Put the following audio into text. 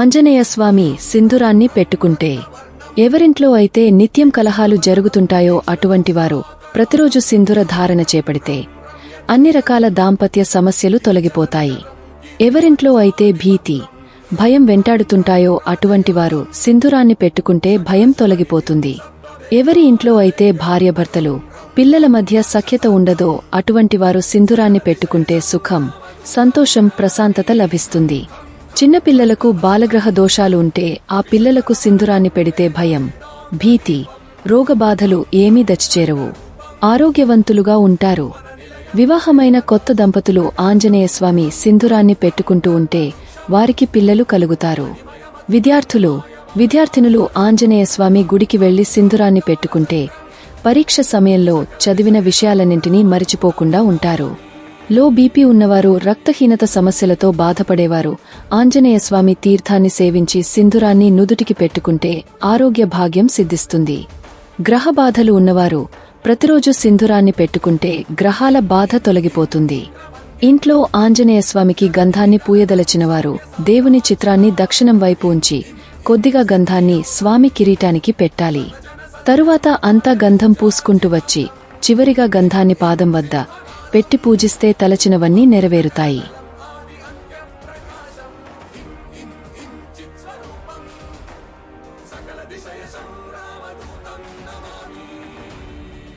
ఆంజనేయస్వామి సింధూరాన్ని పెట్టుకుంటే ఎవరింట్లో అయితే నిత్యం కలహాలు జరుగుతుంటాయో అటువంటివారు ప్రతిరోజు సింధూర ధారణ చేపడితే అన్ని రకాల దాంపత్య సమస్యలు తొలగిపోతాయి. ఎవరింట్లో అయితే భీతి, భయం వెంటాడుతుంటాయో అటువంటివారు సింధూరాన్ని పెట్టుకుంటే భయం తొలగిపోతుంది. ఎవరి ఇంట్లో అయితే భార్యాభర్తలు, పిల్లల మధ్య సఖ్యత ఉండదో అటువంటివారు సింధూరాన్ని పెట్టుకుంటే సుఖం, సంతోషం, ప్రశాంతత లభిస్తుంది. చిన్నపిల్లలకు బాలగ్రహ దోషాలు ఉంటే ఆ పిల్లలకు సింధూరాన్ని పెడితే భయం, భీతి, రోగబాధలు ఏమీ దచ్చిచేరవు. ఆరోగ్యవంతులుగా ఉంటారు. వివాహమైన కొత్త దంపతులు ఆంజనేయస్వామి సింధూరాన్ని పెట్టుకుంటూ ఉంటే వారికి పిల్లలు కలుగుతారు. విద్యార్థినులు ఆంజనేయస్వామి గుడికి వెళ్లి సింధూరాన్ని పెట్టుకుంటే పరీక్ష సమయంలో చదివిన విషయాలన్నింటినీ మరిచిపోకుండా ఉంటారు. లో బీపీ ఉన్నవారు, రక్తహీనత సమస్యలతో బాధపడేవారు ఆంజనేయస్వామి తీర్థాన్ని సేవించి సింధూరాన్ని నుదుటికి పెట్టుకుంటే ఆరోగ్య భాగ్యం సిద్ధిస్తుంది. గ్రహబాధలు ఉన్నవారు ప్రతిరోజు సింధూరాన్ని పెట్టుకుంటే గ్రహాల బాధ తొలగిపోతుంది. ఇంట్లో ఆంజనేయస్వామికి గంధాన్ని పూయదలచినవారు దేవుని చిత్రాన్ని దక్షిణం వైపు ఉంచి కొద్దిగా గంధాన్ని స్వామి కిరీటానికి పెట్టాలి. తరువాత అంతా గంధం పూసుకుంటూ వచ్చి చివరిగా గంధాన్ని పాదం వద్ద పెట్టి పూజిస్తే తలచినవన్నీ నెరవేరుతాయి.